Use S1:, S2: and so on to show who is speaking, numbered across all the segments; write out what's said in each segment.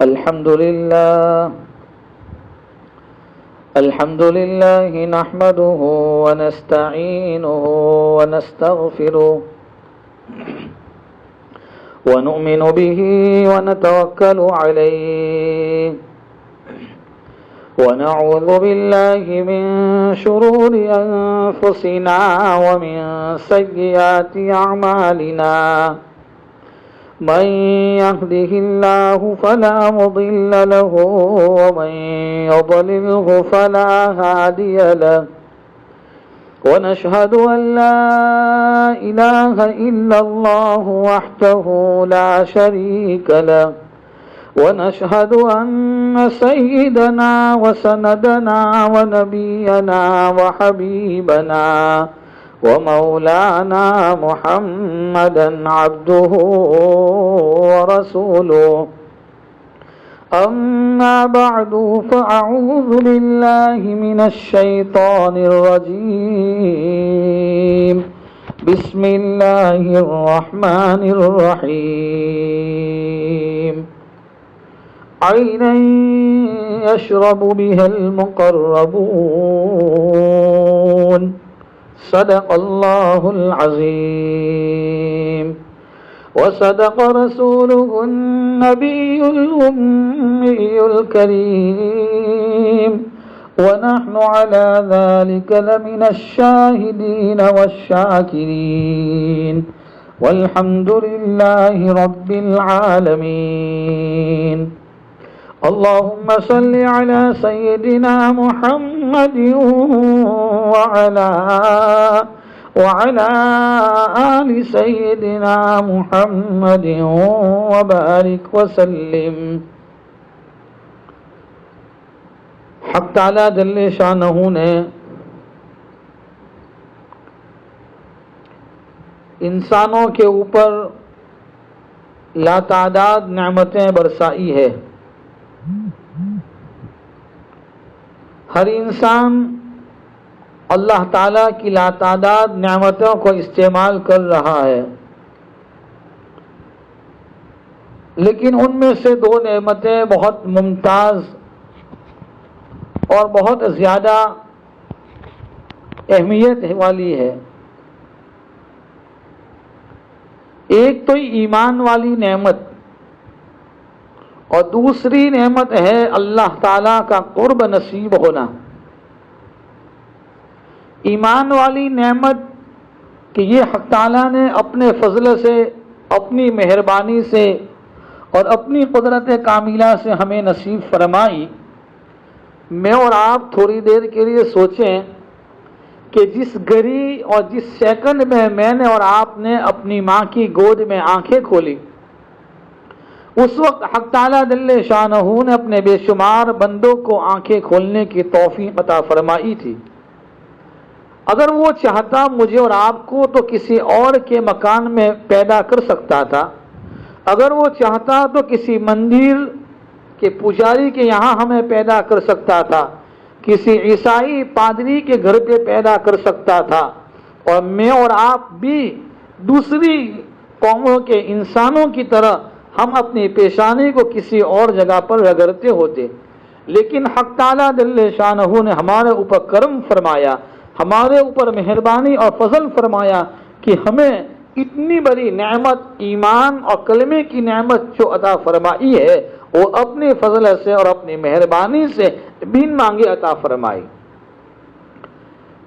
S1: الحمد لله نحمده ونستعينه ونستغفره ونؤمن به ونتوكل عليه ونعوذ بالله من شرور أنفسنا ومن سيئات أعمالنا من يهده الله فلا مضل له ومن يضلله فلا هادي له ونشهد أن لا إله إلا الله وحده لا شريك له ونشهد أن سيدنا وسندنا ونبينا وحبيبنا ومولانا محمدا عبده ورسوله أما بعد فأعوذ بالله من الشيطان الرجيم بسم الله الرحمن الرحيم عينا يشرب بها المقربون صدق الله العظيم وصدق رسوله النبي الأمي الكريم ونحن على ذلك لمن الشاهدين والشاكرين والحمد لله رب العالمين اللهم صل على سيدنا محمد وعلى آل سيدنا محمد وبارك وسلم. حق تعالی جل شانہ نے انسانوں کے اوپر لاتعداد نعمتیں برسائی ہے. ہر انسان اللہ تعالیٰ کی لاتعداد نعمتوں کو استعمال کر رہا ہے، لیکن ان میں سے دو نعمتیں بہت ممتاز اور بہت زیادہ اہمیت والی ہے. ایک تو ایمان والی نعمت اور دوسری نعمت ہے اللہ تعالیٰ کا قرب نصیب ہونا. ایمان والی نعمت کہ یہ حق تعالیٰ نے اپنے فضل سے، اپنی مہربانی سے اور اپنی قدرت کاملہ سے ہمیں نصیب فرمائی. میں اور آپ تھوڑی دیر کے لیے سوچیں کہ جس گھڑی اور جس سیکنڈ میں نے اور آپ نے اپنی ماں کی گود میں آنکھیں کھولی، اس وقت حق تعالیٰ جل شانہ نے اپنے بے شمار بندوں کو آنکھیں کھولنے کی توفیق عطا فرمائی تھی. اگر وہ چاہتا مجھے اور آپ کو تو کسی اور کے مکان میں پیدا کر سکتا تھا. اگر وہ چاہتا تو کسی مندر کے پجاری کے یہاں ہمیں پیدا کر سکتا تھا، کسی عیسائی پادری کے گھر پہ پیدا کر سکتا تھا، اور میں اور آپ بھی دوسری قوموں کے انسانوں کی طرح ہم اپنی پیشانی کو کسی اور جگہ پر رگڑتے ہوتے. لیکن حق تعالیٰ جل شانہ نے ہمارے اوپر کرم فرمایا، ہمارے اوپر مہربانی اور فضل فرمایا کہ ہمیں اتنی بڑی نعمت ایمان اور کلمے کی نعمت جو عطا فرمائی ہے وہ اپنے فضل سے اور اپنی مہربانی سے بن مانگے عطا فرمائی.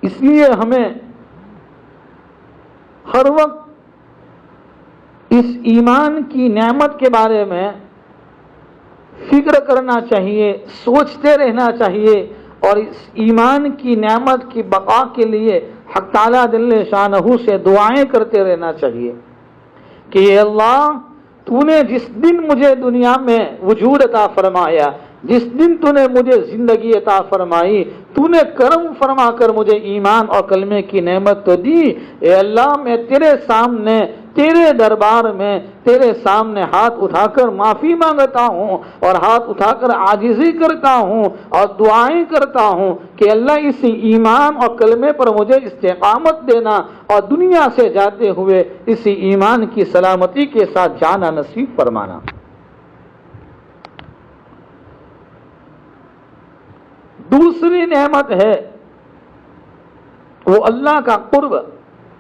S1: اس لیے ہمیں ہر وقت اس ایمان کی نعمت کے بارے میں فکر کرنا چاہیے، سوچتے رہنا چاہیے، اور اس ایمان کی نعمت کی بقا کے لیے حق تعالیٰ جل شانہ سے دعائیں کرتے رہنا چاہیے کہ اے اللہ، تو نے جس دن مجھے دنیا میں وجود عطا فرمایا، جس دن تو نے مجھے زندگی عطا فرمائی، تو نے کرم فرما کر مجھے ایمان اور کلمے کی نعمت تو دی. اے اللہ، میں تیرے سامنے، تیرے دربار میں، تیرے سامنے ہاتھ اٹھا کر معافی مانگتا ہوں اور ہاتھ اٹھا کر عاجزی کرتا ہوں اور دعائیں کرتا ہوں کہ اللہ اسی ایمان اور کلمے پر مجھے استقامت دینا اور دنیا سے جاتے ہوئے اسی ایمان کی سلامتی کے ساتھ جانا نصیب فرمانا. دوسری نعمت ہے وہ اللہ کا قرب.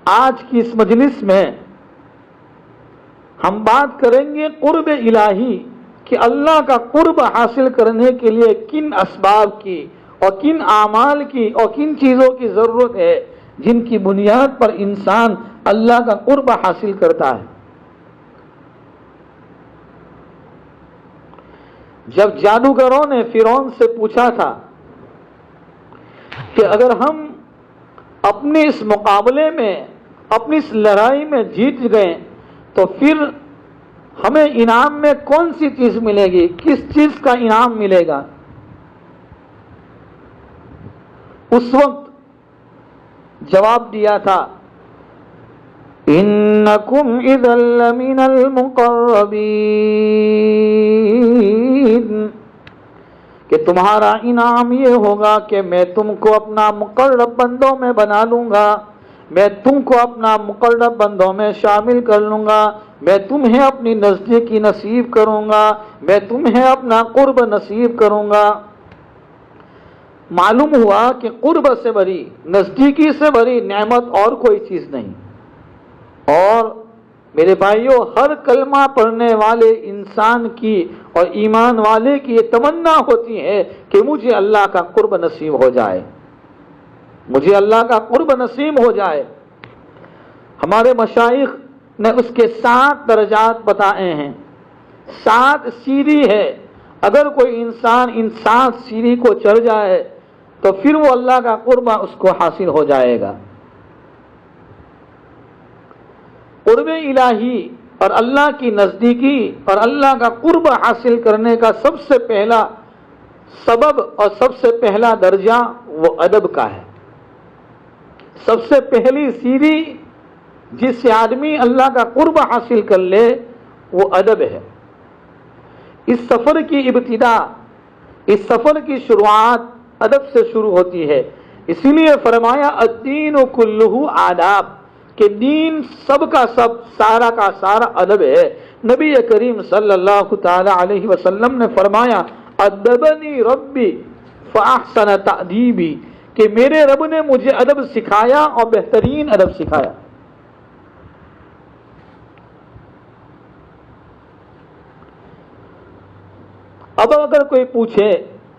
S1: آج کی اس مجلس میں ہم بات کریں گے قرب الہی کہ اللہ کا قرب حاصل کرنے کے لیے کن اسباب کی اور کن اعمال کی اور کن چیزوں کی ضرورت ہے جن کی بنیاد پر انسان اللہ کا قرب حاصل کرتا ہے. جب جادوگروں نے فرعون سے پوچھا تھا کہ اگر ہم اپنے اس مقابلے میں اپنی اس لڑائی میں جیت گئے تو پھر ہمیں انعام میں کون سی چیز ملے گی, کس چیز کا انعام ملے گا؟ اس وقت جواب دیا تھا اِنَّكُمْ إِذًا لَّمِنَ الْمُقَرَّبِينَ کہ تمہارا انعام یہ ہوگا کہ میں تم کو اپنا مقرب بندوں میں بنا لوں گا, میں تم کو اپنا مقرب بندوں میں شامل کر لوں گا, میں تمہیں اپنی نزدیکی نصیب کروں گا, میں تمہیں اپنا قرب نصیب کروں گا. معلوم ہوا کہ قرب سے بڑی, نزدیکی سے بڑی نعمت اور کوئی چیز نہیں. اور میرے بھائیوں, ہر کلمہ پڑھنے والے انسان کی اور ایمان والے کی یہ تمنا ہوتی ہے کہ مجھے اللہ کا قرب نصیب ہو جائے, مجھے اللہ کا قرب نصیب ہو جائے. ہمارے مشائخ نے اس کے 7 درجات بتائے ہیں, 7 سیڑھی ہے. اگر کوئی انسان ان 7 سیڑھی کو چڑھ جائے تو پھر وہ اللہ کا قرب اس کو حاصل ہو جائے گا. قرب الہی اور اللہ کی نزدیکی اور اللہ کا قرب حاصل کرنے کا سب سے پہلا سبب اور سب سے پہلا درجہ وہ ادب کا ہے. سب سے پہلی سیڑھی جس سے آدمی اللہ کا قرب حاصل کر لے وہ ادب ہے. اس سفر کی ابتدا, اس سفر کی شروعات ادب سے شروع ہوتی ہے. اسی لیے فرمایا الدین کلہ آداب کہ دین سب کا سب, سارا کا سارا ادب ہے. نبی کریم صلی اللہ تعالی علیہ وسلم نے فرمایا ادبنی ربی فاحسن تأدیبی کہ میرے رب نے مجھے ادب سکھایا اور بہترین ادب سکھایا. اب اگر کوئی پوچھے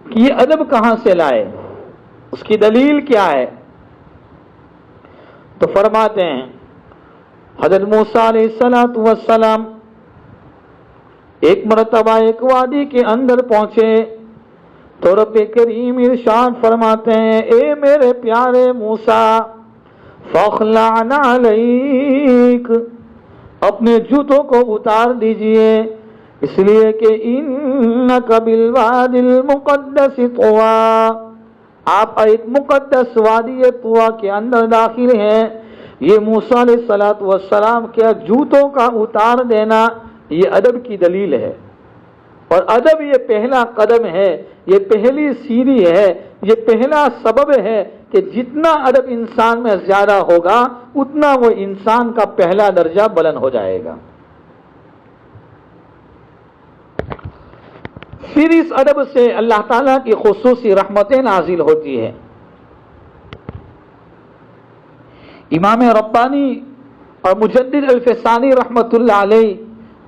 S1: کہ یہ ادب کہاں سے لائے, اس کی دلیل کیا ہے, تو فرماتے ہیں حضرت موسیٰ علیہ السلام ایک مرتبہ ایک وادی کے اندر پہنچے تو رب کریم ارشاد فرماتے ہیں اے میرے پیارے موسیٰ فاخلع نعلیک, اپنے جوتوں کو اتار دیجئے, اس لیے کہ انک بالوادی المقدس طویٰ, آپ ایک مقدس وادی طویٰ کے اندر داخل ہیں. یہ موسیٰ علیہ السلام کے جوتوں کا اتار دینا یہ ادب کی دلیل ہے. اور ادب یہ پہلا قدم ہے, یہ پہلی سیڑھی ہے, یہ پہلا سبب ہے کہ جتنا ادب انسان میں زیادہ ہوگا اتنا وہ انسان کا پہلا درجہ بلند ہو جائے گا. پھر اس ادب سے اللہ تعالیٰ کی خصوصی رحمتیں نازل ہوتی ہے. امام ربانی اور مجدد الفسانی رحمت اللہ علیہ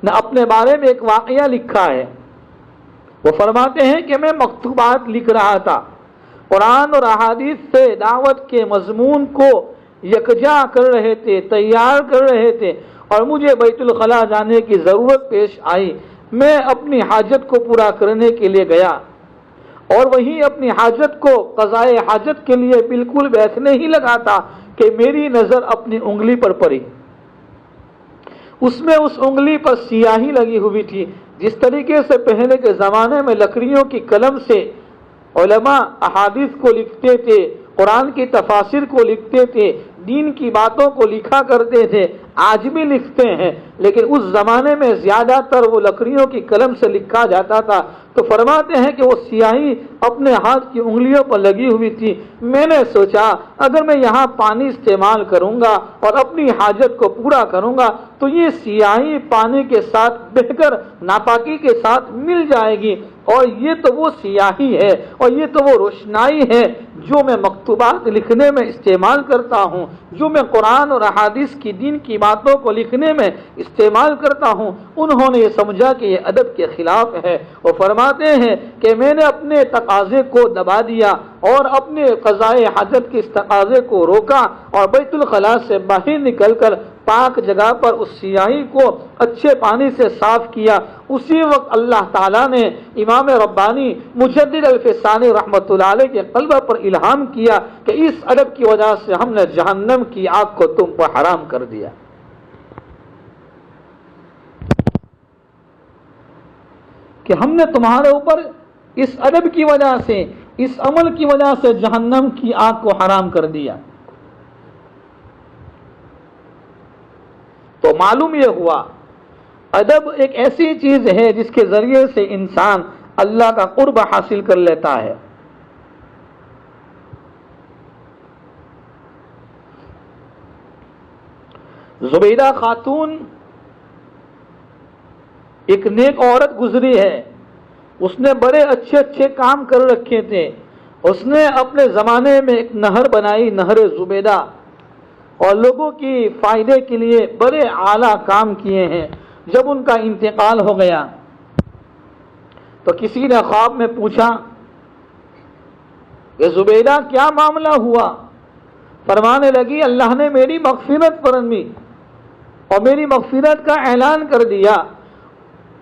S1: نے اپنے بارے میں ایک واقعہ لکھا ہے. وہ فرماتے ہیں کہ میں مکتوبات لکھ رہا تھا, قرآن اور احادیث سے دعوت کے مضمون کو یکجا کر رہے تھے, تیار کر رہے تھے, اور مجھے بیت الخلاء جانے کی ضرورت پیش آئی. میں اپنی حاجت کو پورا کرنے کے لیے گیا اور وہیں اپنی حاجت کو قضائے حاجت کے لیے بالکل بیٹھنے ہی لگا تھا کہ میری نظر اپنی انگلی پر پڑی. اس میں اس انگلی پر سیاہی لگی ہوئی تھی. جس طریقے سے پہلے کے زمانے میں لکڑیوں کی قلم سے علماء احادیث کو لکھتے تھے, قرآن کی تفاسیر کو لکھتے تھے, دین کی باتوں کو لکھا کرتے تھے, آج بھی لکھتے ہیں، لیکن اس زمانے میں زیادہ تر وہ لکڑیوں کی قلم سے لکھا جاتا تھا۔ تو فرماتے ہیں کہ وہ سیاہی اپنے ہاتھ کی انگلیوں پر لگی ہوئی تھی۔ میں نے سوچا اگر میں یہاں پانی استعمال کروں گا اور اپنی حاجت کو پورا کروں گا تو یہ سیاہی پانی کے ساتھ بہہ کر ناپاکی کے ساتھ مل جائے گی، اور یہ تو وہ سیاہی ہے اور یہ تو وہ روشنائی ہے جو میں مکتوبات لکھنے میں استعمال کرتا ہوں، جو میں قرآن اور احادیث کی دین کی باتوں کو لکھنے میں استعمال کرتا ہوں۔ انہوں نے یہ سمجھا کہ یہ ادب کے خلاف ہے۔ وہ فرماتے ہیں کہ میں نے اپنے تقاضے کو دبا دیا اور اپنے قضائے حاجت کے اس تقاضے کو روکا اور بیت الخلاء سے باہر نکل کر پاک جگہ پر اس سیاہی کو اچھے پانی سے صاف کیا۔ اسی وقت اللہ تعالیٰ نے امام ربانی مجدد الفسانی رحمۃ اللہ علیہ کے قلب پر الہام کیا کہ اس ادب کی وجہ سے ہم نے جہنم کی آگ کو تم پر حرام کر دیا، کہ ہم نے تمہارے اوپر اس ادب کی وجہ سے، اس عمل کی وجہ سے جہنم کی آگ کو حرام کر دیا۔ تو معلوم یہ ہوا ادب ایک ایسی چیز ہے جس کے ذریعے سے انسان اللہ کا قرب حاصل کر لیتا ہے۔ زبیدہ خاتون ایک نیک عورت گزری ہے، اس نے بڑے اچھے اچھے کام کر رکھے تھے۔ اس نے اپنے زمانے میں ایک نہر بنائی، نہر زبیدہ، اور لوگوں کی فائدے کے لیے بڑے اعلیٰ کام کیے ہیں۔ جب ان کا انتقال ہو گیا تو کسی نے خواب میں پوچھا کہ زبیدہ کیا معاملہ ہوا؟ فرمانے لگی اللہ نے میری مغفرت فرمائی اور میری مغفرت کا اعلان کر دیا۔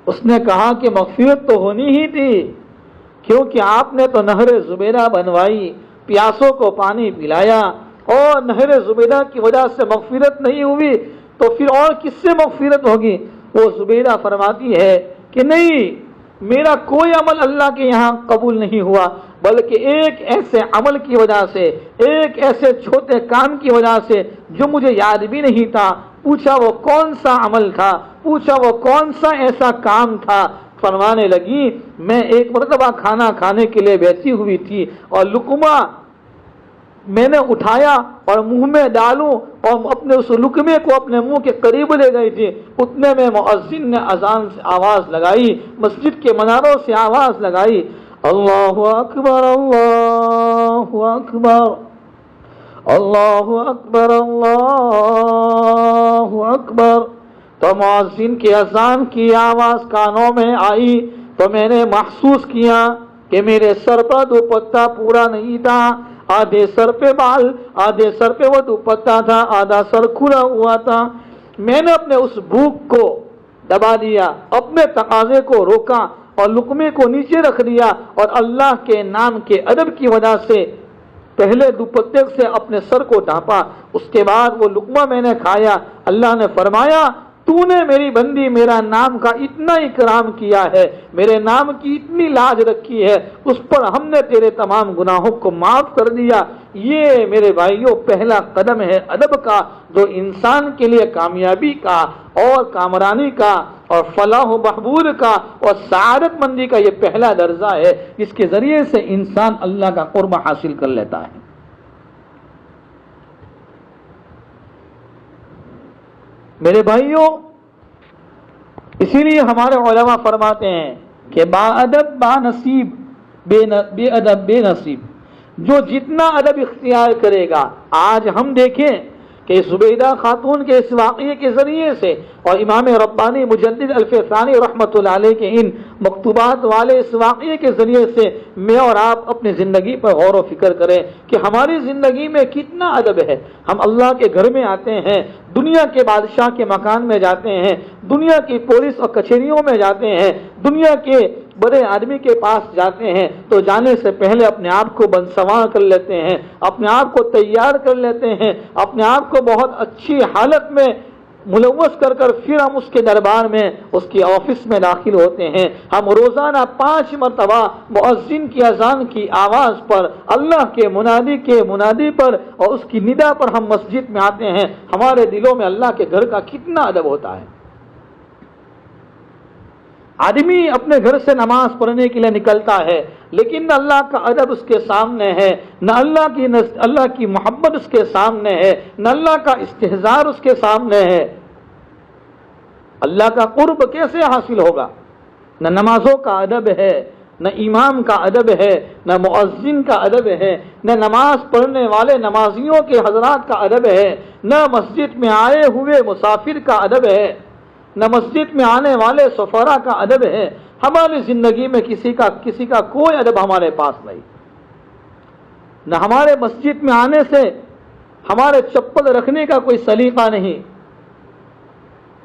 S1: اس نے کہا کہ مغفرت تو ہونی ہی تھی، کیونکہ آپ نے تو نہر زبیدہ بنوائی، پیاسوں کو پانی پلایا، اور نہر زبیدہ کی وجہ سے مغفرت نہیں ہوئی تو پھر اور کس سے مغفرت ہوگی؟ وہ زبیدہ فرماتی ہے کہ نہیں، میرا کوئی عمل اللہ کے یہاں قبول نہیں ہوا، بلکہ ایک ایسے عمل کی وجہ سے، ایک ایسے چھوٹے کام کی وجہ سے جو مجھے یاد بھی نہیں تھا۔ پوچھا وہ کون سا عمل تھا؟ پوچھا وہ کون سا ایسا کام تھا؟ فرمانے لگی میں ایک مرتبہ کھانا کھانے کے لیے بیٹھی ہوئی تھی اور لقمہ میں نے اٹھایا اور منہ میں ڈالوں اور اپنے اس لقمے کو اپنے منہ کے قریب لے گئی تھی، اتنے میں مؤذن نے اذان سے آواز لگائی، مسجد کے مناروں سے آواز لگائی، اللہ اکبر اللہ اکبر اللہ اکبر اللہ اکبر۔ تو مؤذن کی اذان کی آواز کانوں میں آئی تو میں نے محسوس کیا کہ میرے سر پر دوپٹہ پورا نہیں تھا، آدھے سر پہ بال، آدھے سر پہ وہ دوپٹہ تھا، آدھا سر کھلا ہوا تھا۔ میں نے اپنے اس بھوک کو دبا دیا، اپنے تقاضے کو روکا اور لقمے کو نیچے رکھ دیا، اور اللہ کے نام کے ادب کی وجہ سے پہلے دوپٹے سے اپنے سر کو ڈھانپا، اس کے بعد وہ لقمہ میں نے کھایا۔ اللہ نے فرمایا تو نے میری بندی میرا نام کا اتنا اکرام کیا ہے، میرے نام کی اتنی لاج رکھی ہے، اس پر ہم نے تیرے تمام گناہوں کو معاف کر دیا۔ یہ میرے بھائیوں پہلا قدم ہے ادب کا، جو انسان کے لیے کامیابی کا اور کامرانی کا اور فلاح و بہبود کا اور سعادت مندی کا یہ پہلا درجہ ہے، جس کے ذریعے سے انسان اللہ کا قرب حاصل کر لیتا ہے۔ میرے بھائیوں، اسی لیے ہمارے علماء فرماتے ہیں کہ با ادب با نصیب، بے ادب بے نصیب۔ جو جتنا ادب اختیار کرے گا، آج ہم دیکھیں کہ زبیدہ خاتون کے اس واقعے کے ذریعے سے اور امام ربانی مجدد الفسانی رحمۃ اللہ علیہ کے ان مکتوبات والے اس واقعے کے ذریعے سے میں اور آپ اپنی زندگی پر غور و فکر کریں کہ ہماری زندگی میں کتنا ادب ہے۔ ہم اللہ کے گھر میں آتے ہیں، دنیا کے بادشاہ کے مکان میں جاتے ہیں، دنیا کی پولیس اور کچہریوں میں جاتے ہیں، دنیا کے بڑے آدمی کے پاس جاتے ہیں تو جانے سے پہلے اپنے آپ کو بنسواں کر لیتے ہیں، اپنے آپ کو تیار کر لیتے ہیں، اپنے آپ کو بہت اچھی حالت میں ملوث کر کر پھر ہم اس کے دربار میں اس کی آفس میں داخل ہوتے ہیں. ہم روزانہ 5 مرتبہ مؤذن کی اذان کی آواز پر، اللہ کے منادی پر اور اس کی ندا پر ہم مسجد میں آتے ہیں. ہمارے دلوں میں اللہ کے گھر کا کتنا ادب ہوتا ہے. آدمی اپنے گھر سے نماز پڑھنے کے لیے نکلتا ہے، لیکن نہ اللہ کا ادب اس کے سامنے ہے، نہ اللہ کی محبت اس کے سامنے ہے، نہ اللہ کا استحضار اس کے سامنے ہے. اللہ کا قرب کیسے حاصل ہوگا؟ نہ نمازوں کا ادب ہے، نہ امام کا ادب ہے، نہ مؤذن کا ادب ہے، نہ نماز پڑھنے والے نمازیوں کے حضرات کا ادب ہے، نہ مسجد میں آئے ہوئے مسافر کا ادب ہے، نہ مسجد میں آنے والے سفراء کا ادب ہے. ہماری زندگی میں کسی کا کوئی ادب ہمارے پاس نہیں. نہ ہمارے مسجد میں آنے سے ہمارے چپل رکھنے کا کوئی سلیقہ نہیں.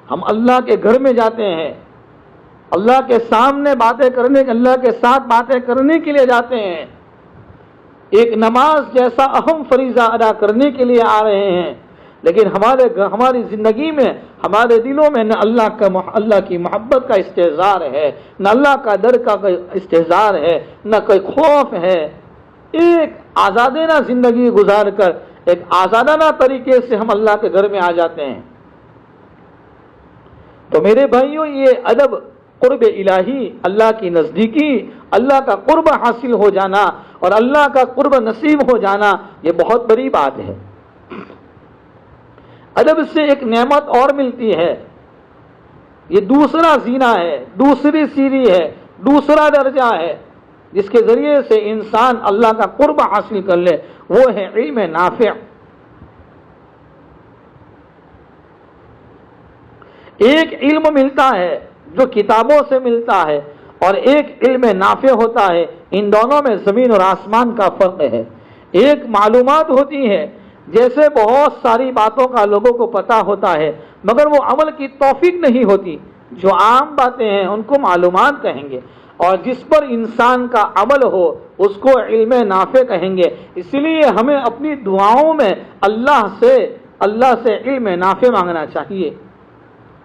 S1: ہم اللہ کے گھر میں جاتے ہیں، اللہ کے سامنے اللہ کے ساتھ باتیں کرنے کے لیے جاتے ہیں. ایک نماز جیسا اہم فریضہ ادا کرنے کے لیے آ رہے ہیں، لیکن ہماری زندگی میں، ہمارے دلوں میں نہ اللہ کی محبت کا استحضار ہے، نہ اللہ کا در کا استحضار ہے، نہ کوئی خوف ہے. ایک آزادانہ زندگی گزار کر ایک آزادانہ طریقے سے ہم اللہ کے گھر میں آ جاتے ہیں. تو میرے بھائیوں، یہ ادب، قرب الہی، اللہ کی نزدیکی، اللہ کا قرب حاصل ہو جانا اور اللہ کا قرب نصیب ہو جانا، یہ بہت بڑی بات ہے. ادب سے ایک نعمت اور ملتی ہے. یہ دوسرا زینہ ہے، دوسری سیڑھی ہے، دوسرا درجہ ہے جس کے ذریعے سے انسان اللہ کا قرب حاصل کر لے، وہ ہے علم نافع. ایک علم ملتا ہے جو کتابوں سے ملتا ہے اور ایک علم نافع ہوتا ہے. ان دونوں میں زمین اور آسمان کا فرق ہے. ایک معلومات ہوتی ہے، جیسے بہت ساری باتوں کا لوگوں کو پتہ ہوتا ہے، مگر وہ عمل کی توفیق نہیں ہوتی. جو عام باتیں ہیں ان کو معلومات کہیں گے، اور جس پر انسان کا عمل ہو اس کو علم نافع کہیں گے. اس لیے ہمیں اپنی دعاؤں میں اللہ سے علم نافع مانگنا چاہیے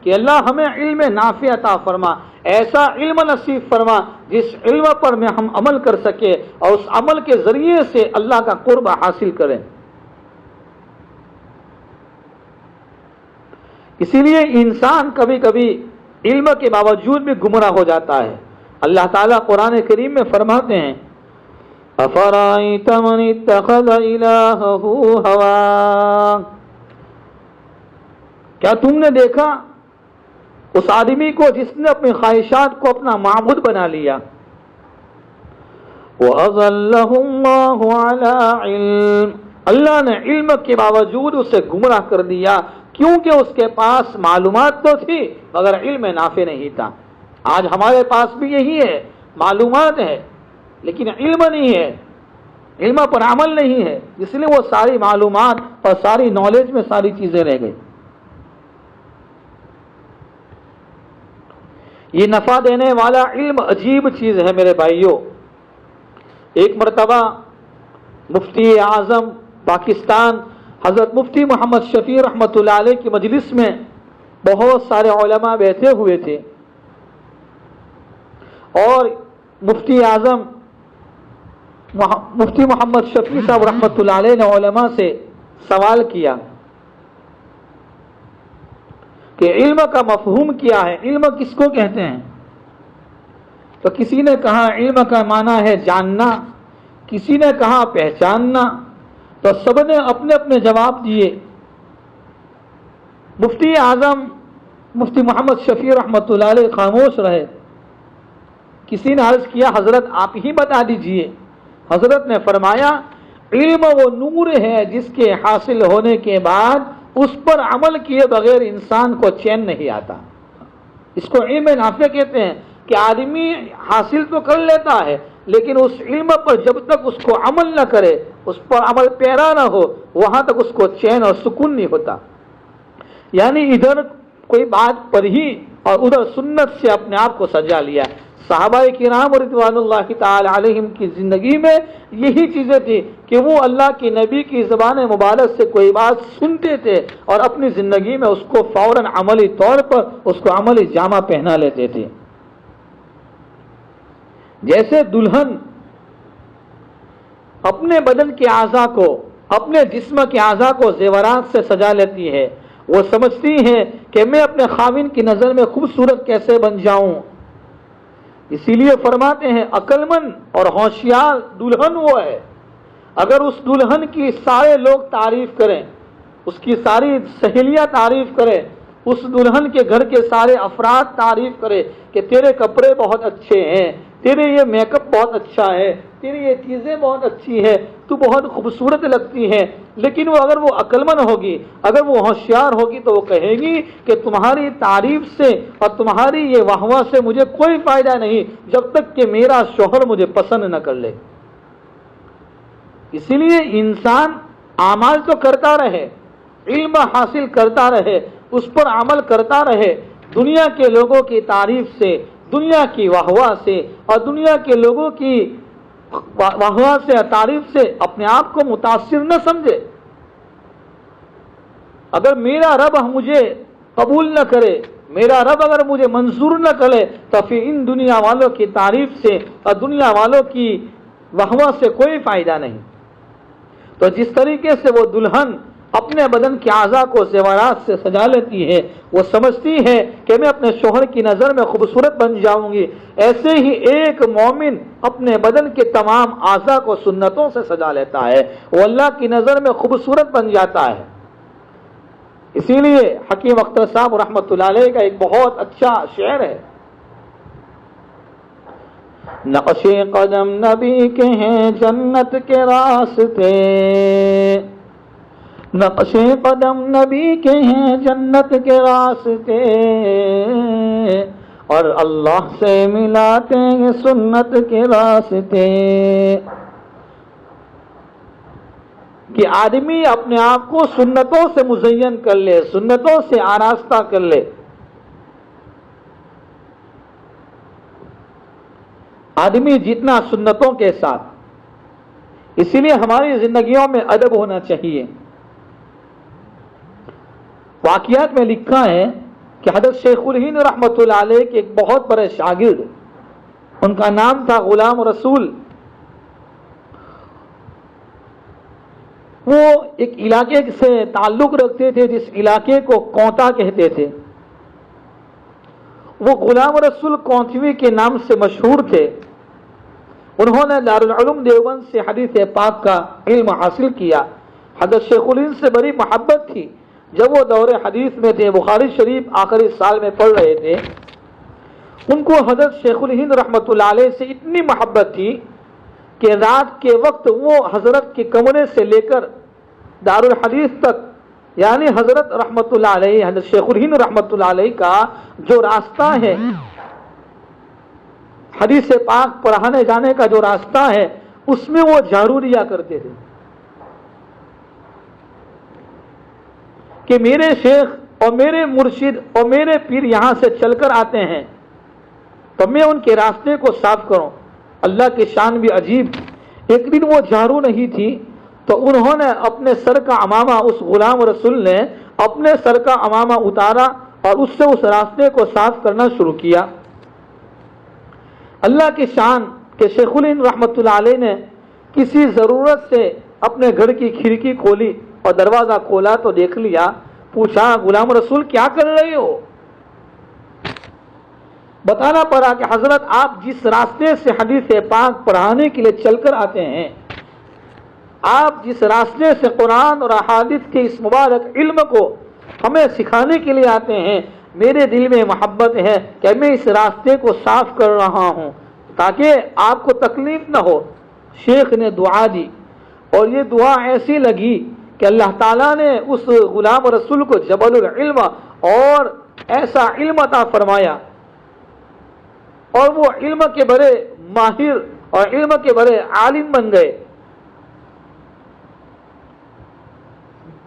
S1: کہ اللہ ہمیں علم نافع عطا فرما، ایسا علم نصیب فرما جس علم پر میں ہم عمل کر سکے اور اس عمل کے ذریعے سے اللہ کا قرب حاصل کریں. اسی لیے انسان کبھی کبھی علم کے باوجود بھی گمراہ ہو جاتا ہے. اللہ تعالیٰ قرآن کریم میں فرماتے ہیں، أَفَرَأَيْتَ مَنِ اتَّخَذَ إِلَٰهَهُ هَوَاهُ، کیا تم نے دیکھا اس آدمی کو جس نے اپنی خواہشات کو اپنا معبود بنا لیا. وَأَضَلَّهُ اللَّهُ عَلَىٰ عِلْمٍ، اللہ نے علم کے باوجود اسے گمراہ کر دیا، کیونکہ اس کے پاس معلومات تو تھی مگر علم نافع نہیں تھا. آج ہمارے پاس بھی یہی ہے، معلومات ہے لیکن علم نہیں ہے، علم پر عمل نہیں ہے، اس لیے وہ ساری معلومات اور ساری نالج میں ساری چیزیں رہ گئی. یہ نفع دینے والا علم عجیب چیز ہے میرے بھائیوں. ایک مرتبہ مفتی اعظم پاکستان حضرت مفتی محمد شفیع رحمۃ اللہ علیہ کی مجلس میں بہت سارے علماء بیٹھے ہوئے تھے، اور مفتی اعظم مفتی محمد شفیع صاحب رحمۃ اللہ علیہ نے علماء سے سوال کیا کہ علم کا مفہوم کیا ہے، علم کس کو کہتے ہیں؟ تو کسی نے کہا علم کا معنی ہے جاننا، کسی نے کہا پہچاننا. تو سب نے اپنے اپنے جواب دیے. مفتی اعظم مفتی محمد شفیع رحمۃ اللہ علیہ خاموش رہے. کسی نے عرض کیا حضرت آپ ہی بتا دیجئے. حضرت نے فرمایا علم وہ نور ہے جس کے حاصل ہونے کے بعد اس پر عمل کیے بغیر انسان کو چین نہیں آتا. اس کو علم نافع کہتے ہیں کہ آدمی حاصل تو کر لیتا ہے لیکن اس علم پر جب تک اس کو عمل نہ کرے، اس پر عمل پیرا نہ ہو، وہاں تک اس کو چین اور سکون نہیں ہوتا. یعنی ادھر کوئی بات پڑھی اور ادھر سنت سے اپنے آپ کو سجا لیا. صحابہ کرام رضوانullah تعالی علیہم کی زندگی میں یہی چیزیں تھی کہ وہ اللہ کے نبی کی زبان مبارک سے کوئی بات سنتے تھے اور اپنی زندگی میں اس کو فوراً عملی طور پر اس کو عملی جامہ پہنا لیتے تھے۔ جیسے دلہن اپنے بدن کے اعضاء کو، اپنے جسم کے اعضاء کو زیورات سے سجا لیتی ہے، وہ سمجھتی ہے کہ میں اپنے خاوند کی نظر میں خوبصورت کیسے بن جاؤں، اسی لیے فرماتے ہیں عقل مند اور ہوشیار دلہن وہ ہے، اگر اس دلہن کی سارے لوگ تعریف کریں، اس کی ساری سہیلیاں تعریف کریں، اس دلہن کے گھر کے سارے افراد تعریف کرے کہ تیرے کپڑے بہت اچھے ہیں، تیرے یہ میک اپ بہت اچھا ہے، تیری یہ چیزیں بہت اچھی ہے، تو بہت خوبصورت لگتی ہے، لیکن اگر وہ عقل مند ہوگی، اگر وہ ہوشیار ہوگی تو وہ کہے گی کہ تمہاری تعریف سے اور تمہاری یہ واہ واہ سے مجھے کوئی فائدہ نہیں جب تک کہ میرا شوہر مجھے پسند نہ کر لے۔ اسی لیے انسان اعمال تو کرتا رہے، علم حاصل کرتا رہے، اس پر عمل کرتا رہے، دنیا کے لوگوں کی تعریف سے، دنیا کی واہ واہ سے اور دنیا کے لوگوں کی واہ واہ سے تعریف سے اپنے آپ کو متاثر نہ سمجھے۔ اگر میرا رب مجھے قبول نہ کرے، میرا رب اگر مجھے منظور نہ کرے تو پھر ان دنیا والوں کی تعریف سے اور دنیا والوں کی واہ واہ سے کوئی فائدہ نہیں۔ تو جس طریقے سے وہ دلہن اپنے بدن کے اعضاء کو زیورات سے سجا لیتی ہے، وہ سمجھتی ہے کہ میں اپنے شوہر کی نظر میں خوبصورت بن جاؤں گی، ایسے ہی ایک مومن اپنے بدن کے تمام اعضاء کو سنتوں سے سجا لیتا ہے، وہ اللہ کی نظر میں خوبصورت بن جاتا ہے۔ اسی لیے حکیم اختر صاحب رحمۃ اللہ علیہ کا ایک بہت اچھا شعر ہے، نقش قدم نبی کے ہیں جنت کے راستے، نقش قدم نبی کے ہیں جنت کے راستے، اور اللہ سے ملاتے ہیں سنت کے راستے۔ کہ آدمی اپنے آپ کو سنتوں سے مزین کر لے، سنتوں سے آراستہ کر لے۔ آدمی جتنا سنتوں کے ساتھ، اسی لیے ہماری زندگیوں میں ادب ہونا چاہیے۔ واقعات میں لکھا ہے کہ حضرت شیخ الہند رحمۃ اللہ علیہ کے ایک بہت بڑے شاگرد، ان کا نام تھا غلام رسول، وہ ایک علاقے سے تعلق رکھتے تھے جس علاقے کو کونتا کہتے تھے۔ وہ غلام رسول کونتوی کے نام سے مشہور تھے۔ انہوں نے دارالعلوم دیوبند سے حدیث پاک کا علم حاصل کیا۔ حضرت شیخ الہند سے بڑی محبت تھی۔ جب وہ دور حدیث میں تھے، بخاری شریف آخری سال میں پڑھ رہے تھے، ان کو حضرت شیخ الہند رحمۃ اللہ علیہ سے اتنی محبت تھی کہ رات کے وقت وہ حضرت کے کمرے سے لے کر دارالحدیث تک، یعنی حضرت رحمۃ اللہ علیہ، حضرت شیخ الہند رحمۃ اللہ علیہ کا جو راستہ ہے، حدیث پاک پڑھانے جانے کا جو راستہ ہے، اس میں وہ جھاڑو دیا کرتے تھے کہ میرے شیخ اور میرے مرشد اور میرے پیر یہاں سے چل کر آتے ہیں تو میں ان کے راستے کو صاف کروں۔ اللہ کی شان بھی عجیب، ایک دن وہ جھاڑو نہیں تھی تو انہوں نے اپنے سر کا عمامہ، اس غلام رسول نے اپنے سر کا عمامہ اتارا اور اس سے اس راستے کو صاف کرنا شروع کیا۔ اللہ کی شان کہ شیخ الہند رحمۃ اللہ علیہ نے کسی ضرورت سے اپنے گھر کی کھڑکی کھولی اور دروازہ کھولا تو دیکھ لیا، پوچھا غلام رسول کیا کر رہے ہو؟ بتانا پڑا کہ حضرت آپ جس راستے سے حدیث پاک پڑھانے کے لیے چل کر آتے ہیں، آپ جس راستے سے قرآن اور احادیث کے اس مبارک علم کو ہمیں سکھانے کے لیے آتے ہیں، میرے دل میں محبت ہے کہ میں اس راستے کو صاف کر رہا ہوں تاکہ آپ کو تکلیف نہ ہو۔ شیخ نے دعا دی اور یہ دعا ایسی لگی کہ اللہ تعالیٰ نے اس غلام رسول کو جبل العلم اور ایسا علم عطا فرمایا، اور وہ علم کے بڑے ماہر اور علم کے بڑے عالم بن گئے،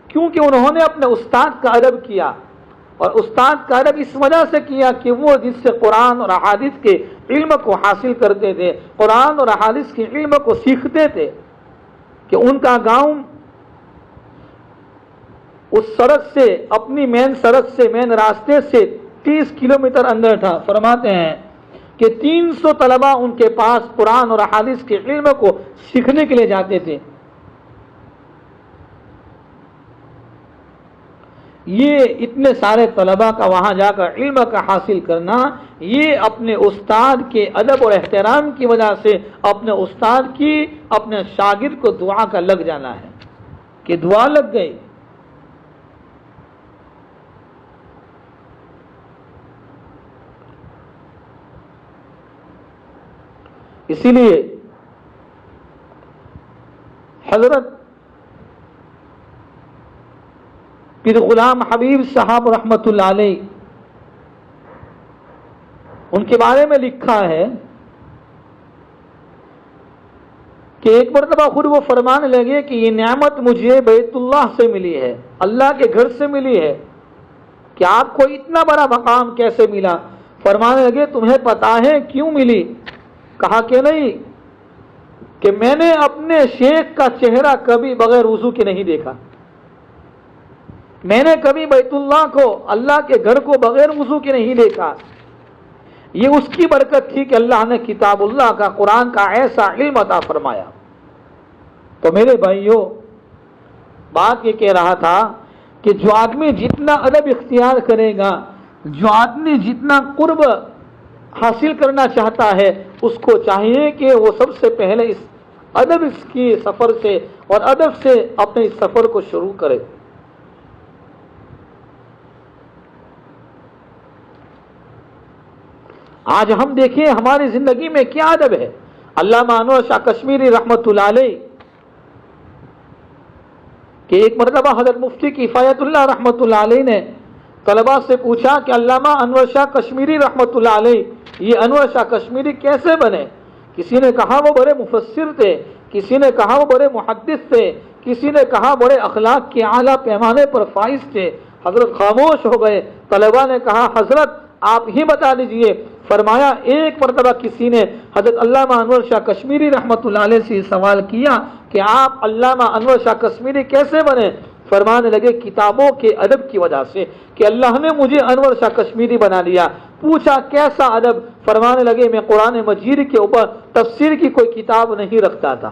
S1: کیونکہ انہوں نے اپنے استاد کا ادب کیا، اور استاد کا ادب اس وجہ سے کیا کہ وہ جس سے قرآن اور احادیث کے علم کو حاصل کرتے تھے، قرآن اور احادیث کے علم کو سیکھتے تھے، کہ ان کا گاؤں اس سڑک سے، اپنی مین سڑک سے، مین راستے سے 30 کلومیٹر اندر تھا۔ فرماتے ہیں کہ 300 طلبہ ان کے پاس قرآن اور احادیث کے علم کو سیکھنے کے لیے جاتے تھے۔ یہ اتنے سارے طلبہ کا وہاں جا کر علم کا حاصل کرنا، یہ اپنے استاد کے ادب اور احترام کی وجہ سے اپنے استاد کی، اپنے شاگرد کو دعا کا لگ جانا ہے، کہ دعا لگ گئی۔ اسی لیے حضرت پیر غلام حبیب صاحب رحمۃ اللہ علیہ، ان کے بارے میں لکھا ہے کہ ایک مرتبہ خود وہ فرمانے لگے کہ یہ نعمت مجھے بیت اللہ سے ملی ہے، اللہ کے گھر سے ملی ہے، کہ آپ کو اتنا بڑا مقام کیسے ملا؟ فرمانے لگے تمہیں پتا ہے کیوں ملی؟ کہا کہ نہیں، کہ میں نے اپنے شیخ کا چہرہ کبھی بغیر وضو کے نہیں دیکھا، میں نے کبھی بیت اللہ کو، اللہ کے گھر کو بغیر وضو کے نہیں دیکھا۔ یہ اس کی برکت تھی کہ اللہ نے کتاب اللہ کا، قرآن کا ایسا علم عطا فرمایا۔ تو میرے بھائیوں، بات یہ کہہ رہا تھا کہ جو آدمی جتنا ادب اختیار کرے گا، جو آدمی جتنا قرب حاصل کرنا چاہتا ہے، اس کو چاہیے کہ وہ سب سے پہلے اس ادب کی سفر سے اور ادب سے اپنے اس سفر کو شروع کرے۔ آج ہم دیکھیں ہماری زندگی میں کیا ادب ہے۔ علامہ انور شاہ کشمیری رحمۃ اللہ علیہ کہ ایک مرتبہ حضرت مفتی کفایت اللہ رحمۃ اللہ علیہ نے طلباء سے پوچھا کہ علامہ انور شاہ کشمیری رحمۃ اللہ علیہ، یہ انور شاہ کشمیری کیسے بنے؟ کسی نے کہا وہ بڑے مفسر تھے، کسی نے کہا وہ بڑے محدث تھے، کسی نے کہا بڑے اخلاق کے اعلیٰ پیمانے پر فائز تھے۔ حضرت خاموش ہو گئے۔ طلباء نے کہا حضرت آپ ہی بتا دیجئے۔ فرمایا ایک مرتبہ کسی نے حضرت علامہ انور شاہ کشمیری رحمۃ اللہ علیہ سے سوال کیا کہ آپ علامہ انور شاہ کشمیری کیسے بنے؟ فرمانے لگے کتابوں کے ادب کی وجہ سے، کہ اللہ نے مجھے انور شاہ کشمیری بنا دیا۔ پوچھا کیسا ادب؟ فرمانے لگے میں قرآن مجید کے اوپر تفسیر کی کوئی کتاب نہیں رکھتا تھا،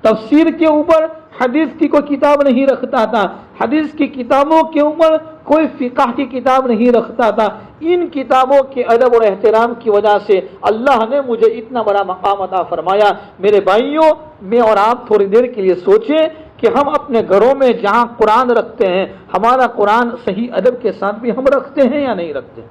S1: تفسیر کے اوپر حدیث کی کوئی کتاب نہیں رکھتا تھا، حدیث کی کتابوں کے اوپر کوئی فقہ کی کتاب نہیں رکھتا تھا۔ ان کتابوں کے ادب اور احترام کی وجہ سے اللہ نے مجھے اتنا بڑا مقام عطا فرمایا۔ میرے بھائیوں، میں اور آپ تھوڑی دیر کے لیے سوچیں کہ ہم اپنے گھروں میں جہاں قرآن رکھتے ہیں، ہمارا قرآن صحیح ادب کے ساتھ بھی ہم رکھتے ہیں یا نہیں رکھتے؟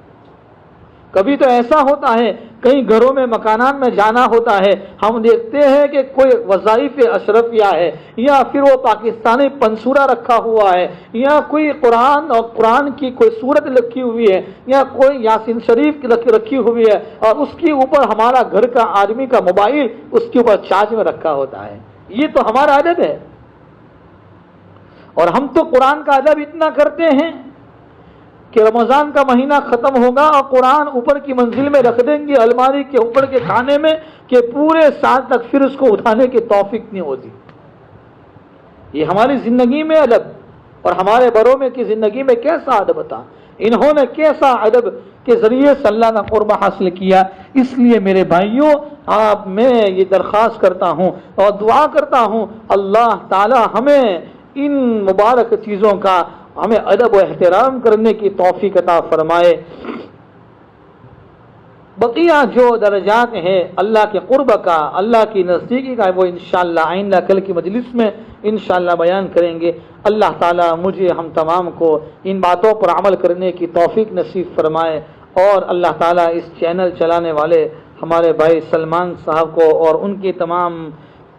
S1: کبھی تو ایسا ہوتا ہے کئی گھروں میں مکانات میں جانا ہوتا ہے، ہم دیکھتے ہیں کہ کوئی وظائف اشرفیہ ہے، یا پھر وہ پاکستانی پنسورا رکھا ہوا ہے، یا کوئی قرآن اور قرآن کی کوئی صورت رکھی ہوئی ہے، یا کوئی یاسین شریف رکھی ہوئی ہے، اور اس کے اوپر ہمارا گھر کا آدمی کا موبائل اس کے اوپر چارج میں رکھا ہوتا ہے۔ یہ تو ہمارا ادب ہے۔ اور ہم تو قرآن کا ادب اتنا کرتے ہیں کہ رمضان کا مہینہ ختم ہوگا اور قرآن اوپر کی منزل میں رکھ دیں گے، الماری کے اوپر کے کھانے میں، کہ پورے سال تک پھر اس کو اٹھانے کی توفیق نہیں ہوتی۔ یہ ہماری زندگی میں ادب، اور ہمارے بڑوں میں کی زندگی میں کیسا ادب تھا، انہوں نے کیسا ادب کے ذریعے سے اللہ کا قرب حاصل کیا۔ اس لیے میرے بھائیوں، آپ میں یہ درخواست کرتا ہوں اور دعا کرتا ہوں اللہ تعالی ہمیں ان مبارک چیزوں کا، ہمیں ادب و احترام کرنے کی توفیق عطا فرمائے۔ بقیہ جو درجات ہیں اللہ کے قرب کا، اللہ کی نزدیکی کا، وہ انشاءاللہ آئندہ کل کی مجلس میں انشاءاللہ بیان کریں گے۔ اللہ تعالیٰ مجھے ہم تمام کو ان باتوں پر عمل کرنے کی توفیق نصیب فرمائے، اور اللہ تعالیٰ اس چینل چلانے والے ہمارے بھائی سلمان صاحب کو اور ان کی تمام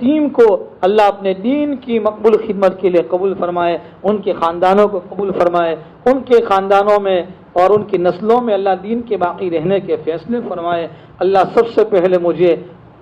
S1: ٹیم کو اللہ اپنے دین کی مقبول خدمت کے لیے قبول فرمائے، ان کے خاندانوں کو قبول فرمائے، ان کے خاندانوں میں اور ان کی نسلوں میں اللہ دین کے باقی رہنے کے فیصلے فرمائے۔ اللہ سب سے پہلے مجھے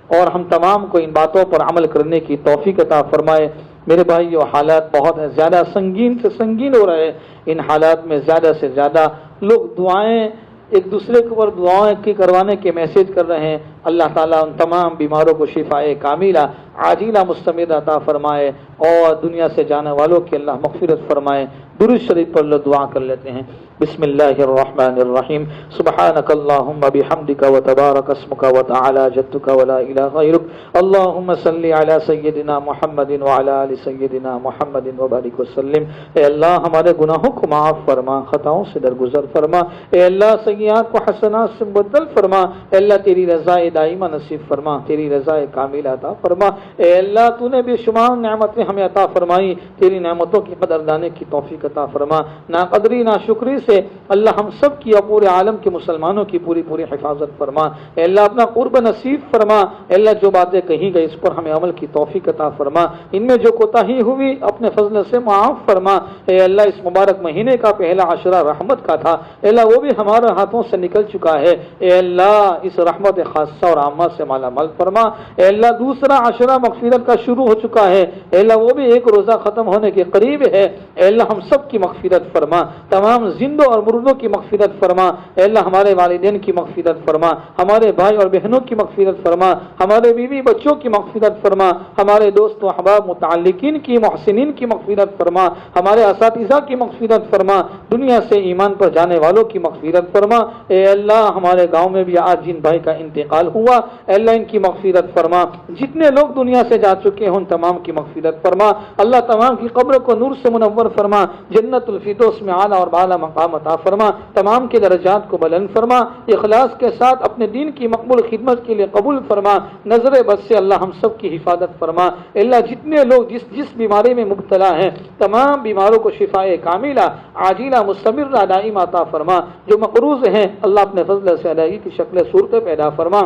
S1: اور ہم تمام کو ان باتوں پر عمل کرنے کی توفیق عطا فرمائے۔ میرے بھائی یہ حالات بہت زیادہ سنگین سے سنگین ہو رہے ہیں، ان حالات میں زیادہ سے زیادہ لوگ دعائیں ایک دوسرے کے اوپر دعائیں کی کروانے کے میسیج کر رہے ہیں۔ اللہ تعالیٰ ان تمام بیماروں کو شفائے کاملہ عاجلہ مستمر عطا فرمائے اور دنیا سے جانے والوں کی اللہ مغفرت فرمائے۔ درود شریف پر لوگ دعا کر لیتے ہیں۔ بسم اللہ الرحمن الرحیم، سبحانک اللہم بحمدک وتبارک اسمک وتعالی جدک ولا الہ غیرک، اللہم صلی علی سیدنا محمد وعلی آل سیدنا محمد وبارک وسلم۔ اے اللہ ہمارے گناہوں کو معاف فرما، خطاؤں سے درگزر فرما، اے اللہ سیئات کو حسنات سے مبدل فرما، اے اللہ تیری رضا دائمہ نصیب فرما، تیری رضا کاملہ عطا فرما۔ اے اللہ تو نے بے شمار نعمتیں ہمیں عطا فرمائی، تیری نعمتوں کی قدردانی کی توفیق عطا فرما۔ نا قدری نا شکری سے اللہ ہم سب کی اور پورے عالم کے مسلمانوں کی پوری پوری حفاظت فرما۔ اے اللہ اپنا قرب نصیب فرما۔ اے اللہ جو باتیں کہی گئی اس پر ہمیں عمل کی توفیق عطا فرما، ان میں جو کوتاہی ہوئی اپنے فضل سے معاف فرما۔ اے اللہ اس مبارک مہینے کا پہلا عشرہ رحمت کا تھا، اے اللہ وہ بھی ہمارے ہاتھوں سے نکل چکا ہے، اے اللہ اس رحمت خاصہ اور عامہ سے مالا مال فرما۔ اے اللہ دوسرا عشرہ مغفرت کا شروع ہو چکا ہے، اے اللہ وہ بھی ایک روزہ ختم ہونے کے قریب ہے، اے اللہ ہم سب کی مغفرت فرما، تمام زندوں اور مردوں کی مغفرت فرما۔ اے اللہ ہمارے والدین کی مغفرت فرما، ہمارے بھائی اور بہنوں کی مغفرت فرما، ہمارے بیوی بچوں کی مغفرت فرما، ہمارے دوست و احباب متعلقین کی محسنین کی مغفرت فرما، ہمارے اساتذہ کی مغفرت فرما، دنیا سے ایمان پر جانے والوں کی مغفرت فرما۔ اے اللہ ہمارے گاؤں میں بھی آج جن بھائی کا انتقال ہوا، اے اللہ ان کی مغفرت فرما، جتنے لوگ دنیا سے جا چکے ہیں ان تمام کی مغفرت فرما۔ اللہ تمام کی قبر کو نور سے منور فرما، جنت الفردوس میں اعلیٰ اور بالا مقام عطا فرما، تمام کے درجات کو بلند فرما، اخلاص کے ساتھ اپنے دین کی مقبول خدمت کے لیے قبول فرما، نظر بد سے اللہ ہم سب کی حفاظت فرما۔ اللہ جتنے لوگ جس بیماری میں مبتلا ہیں تمام بیماروں کو شفائے کاملہ عاجلہ مستمرہ دائمہ عطا فرما، جو مقروض ہیں اللہ اپنے فضل سے ادائیگی کی شکل صورت پیدا فرما۔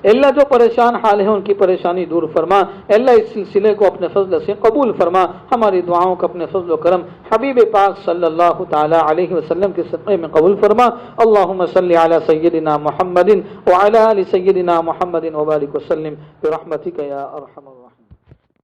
S1: اللہ جو پریشان حال ہیں ان کی پریشانی دور فرما، اللہ اس سلسلے کو اپنے فضل سے قبول فرما، ہماری دعاؤں کو اپنے فضل و کرم حبیب پاک صلی اللہ تعالی علیہ وسلم کے صدقے میں قبول فرما۔ اللہم صلی علی سیدنا محمد وعلی آل سیدنا محمد وبارک وسلم برحمتک یا ارحم